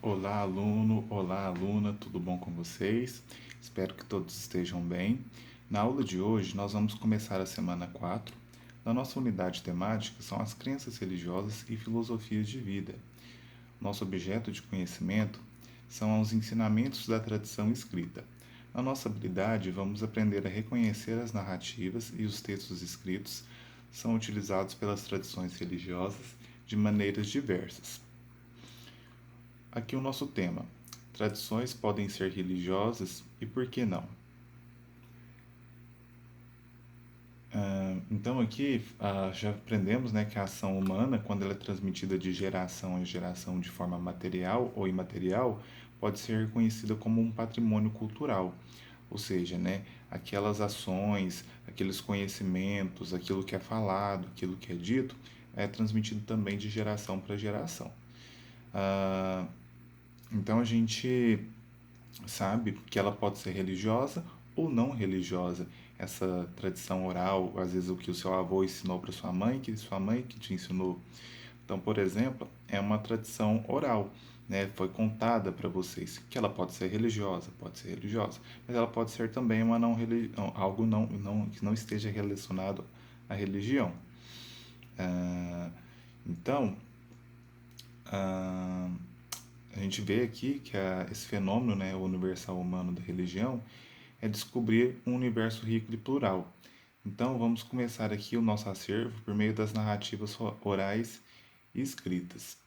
Olá, aluno, olá, aluna, tudo bom com vocês? Espero que todos estejam bem. Na aula de hoje, nós vamos começar a semana 4. Da nossa unidade temática são as crenças religiosas e filosofias de vida. Nosso objeto de conhecimento são os ensinamentos da tradição escrita. Na nossa habilidade, vamos aprender a reconhecer as narrativas e os textos escritos são utilizados pelas tradições religiosas de maneiras diversas. Aqui o nosso tema: tradições podem ser religiosas e por que não? Então aqui já aprendemos, né, que a ação humana, quando ela é transmitida de geração em geração de forma material ou imaterial, pode ser reconhecida como um patrimônio cultural. Ou seja, né, aquelas ações, aqueles conhecimentos, aquilo que é falado, aquilo que é dito, é transmitido também de geração para geração. Ah, então a gente sabe que ela pode ser religiosa ou não religiosa. Essa tradição oral, às vezes o que o seu avô ensinou para sua mãe, que sua mãe que te ensinou. Então, por exemplo, é uma tradição oral, né? Foi contada para vocês que ela pode ser religiosa, mas ela pode ser também uma algo que não esteja relacionado à religião. Ah, então, ah, a gente vê aqui que esse fenômeno, né, o universal humano da religião, é descobrir um universo rico e plural. Então, vamos começar aqui o nosso acervo por meio das narrativas orais e escritas.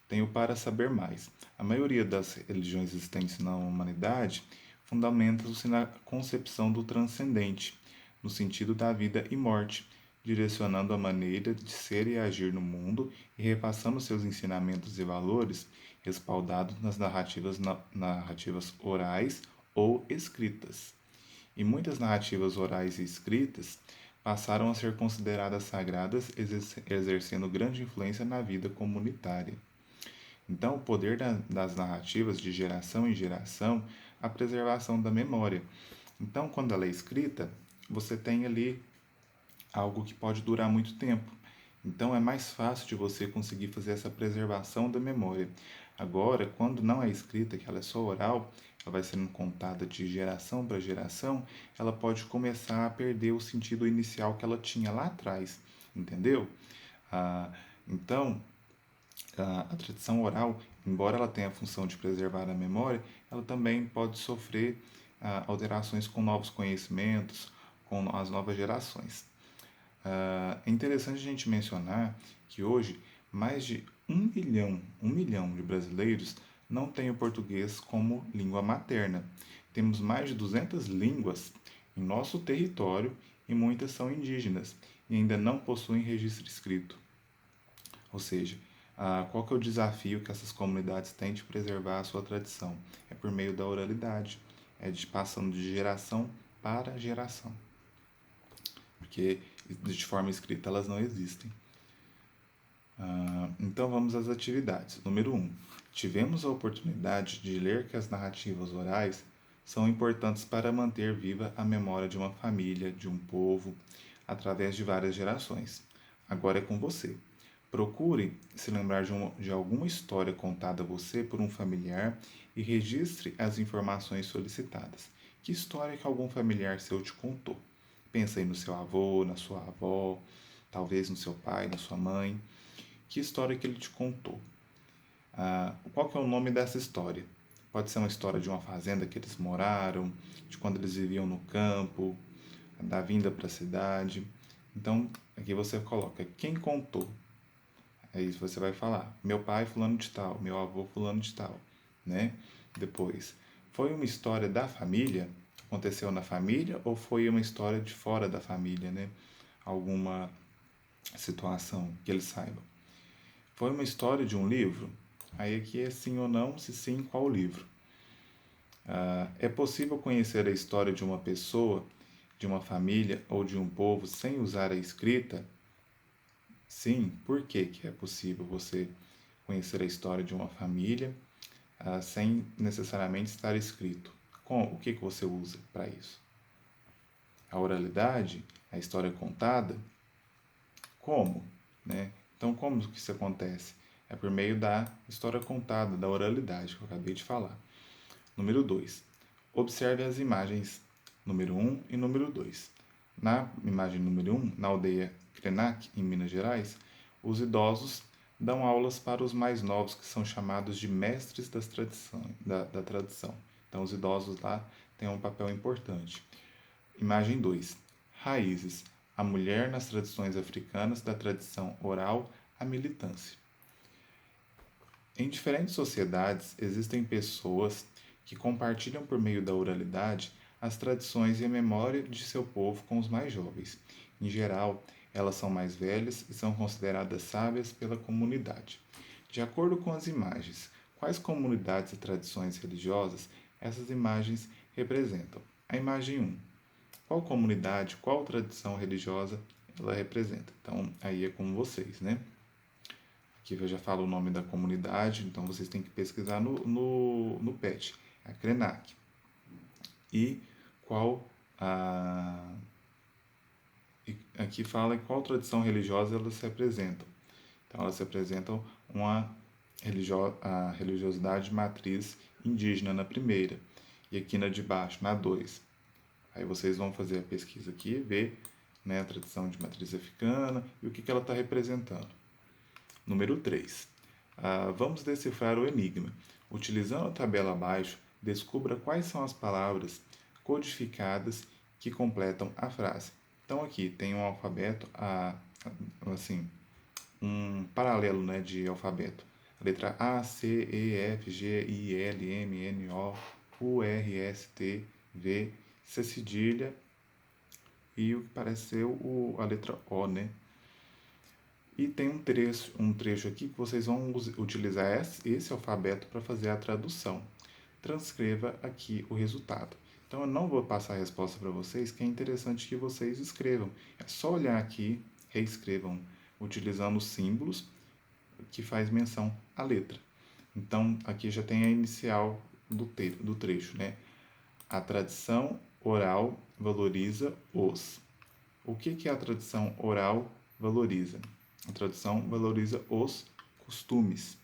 Tenho para saber mais. A maioria das religiões existentes na humanidade fundamentam-se na concepção do transcendente, no sentido da vida e morte, direcionando a maneira de ser e agir no mundo e repassando seus ensinamentos e valores respaldados nas narrativas orais ou escritas. E muitas narrativas orais e escritas passaram a ser consideradas sagradas, exercendo grande influência na vida comunitária. Então, o poder das narrativas de geração em geração, a preservação da memória. Então, quando ela é escrita, você tem ali algo que pode durar muito tempo. Então, é mais fácil de você conseguir fazer essa preservação da memória. Agora, quando não é escrita, que ela é só oral, ela vai sendo contada de geração para geração, ela pode começar a perder o sentido inicial que ela tinha lá atrás, entendeu? Ah, então, a tradição oral, embora ela tenha a função de preservar a memória, ela também pode sofrer alterações com novos conhecimentos, com as novas gerações. É interessante a gente mencionar que hoje mais de um milhão de brasileiros não têm o português como língua materna. Temos mais de 200 línguas em nosso território e muitas são indígenas e ainda não possuem registro escrito. Ou seja, qual que é o desafio que essas comunidades têm de preservar a sua tradição? É por meio da oralidade, é de passando de geração para geração, porque de forma escrita elas não existem. Então vamos às atividades. Número 1. Tivemos a oportunidade de ler que as narrativas orais são importantes para manter viva a memória de uma família, de um povo, através de várias gerações. Agora é com você. Procure se lembrar de alguma história contada a você por um familiar e registre as informações solicitadas. Que história que algum familiar seu te contou? Pensa aí no seu avô, na sua avó, talvez no seu pai, na sua mãe. Que história que ele te contou? Qual que é o nome dessa história? Pode ser uma história de uma fazenda que eles moraram, de quando eles viviam no campo, da vinda para a cidade. Então, aqui você coloca quem contou. Aí você vai falar, meu pai fulano de tal, meu avô fulano de tal, né? Depois, foi uma história da família? Aconteceu na família ou foi uma história de fora da família, né? Alguma situação que eles saibam. Foi uma história de um livro? Aí aqui é sim ou não, se sim, qual livro? É possível conhecer a história de uma pessoa, de uma família ou de um povo sem usar a escrita? Sim, por que que é possível você conhecer a história de uma família sem necessariamente estar escrito? O que que você usa para isso? A oralidade, a história contada? Como? Né? Então, como que isso acontece? É por meio da história contada, da oralidade que eu acabei de falar. Número 2. Observe as imagens número 1 e número 2. Na imagem número 1, na aldeia Krenak, em Minas Gerais, os idosos dão aulas para os mais novos, que são chamados de mestres da tradição. Então, os idosos lá têm um papel importante. Imagem 2. Raízes. A mulher nas tradições africanas, da tradição oral à militância. Em diferentes sociedades, existem pessoas que compartilham por meio da oralidade as tradições e a memória de seu povo com os mais jovens. Em geral, elas são mais velhas e são consideradas sábias pela comunidade. De acordo com as imagens, quais comunidades e tradições religiosas essas imagens representam? A imagem 1. Qual comunidade, qual tradição religiosa ela representa? Então, aí é com vocês, né? Aqui eu já falo o nome da comunidade, então vocês têm que pesquisar no PET, a Krenak. E qual a. Aqui fala em qual tradição religiosa elas se apresentam. Então, elas representam a religiosidade matriz indígena na primeira, e aqui na de baixo, na 2. Aí vocês vão fazer a pesquisa aqui, ver, né, a tradição de matriz africana e o que ela está representando. Número 3. Vamos decifrar o enigma. Utilizando a tabela abaixo, descubra quais são as palavras codificadas que completam a frase. Então aqui tem um alfabeto, assim, um paralelo, né, de alfabeto. A letra A, C, E, F, G, I, L, M, N, O, U, R, S, T, V, C cedilha e o que parece ser a letra O, né? E tem um trecho aqui que vocês vão utilizar esse alfabeto para fazer a tradução. Transcreva aqui o resultado. Então eu não vou passar a resposta para vocês, que é interessante que vocês escrevam. É só olhar aqui, reescrevam, utilizando os símbolos que faz menção à letra. Então aqui já tem a inicial do trecho, né? A tradição oral valoriza os. O que a tradição oral valoriza? A tradição valoriza os costumes.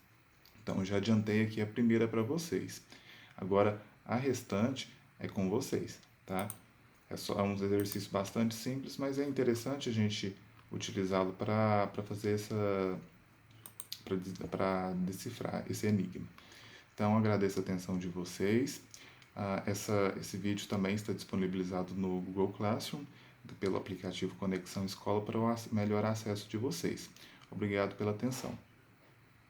Então, já adiantei aqui a primeira para vocês. Agora, a restante é com vocês, tá? É um exercício bastante simples, mas é interessante a gente utilizá-lo para fazer para decifrar esse enigma. Então, agradeço a atenção de vocês. Esse vídeo também está disponibilizado no Google Classroom, pelo aplicativo Conexão Escola, para o melhor acesso de vocês. Obrigado pela atenção.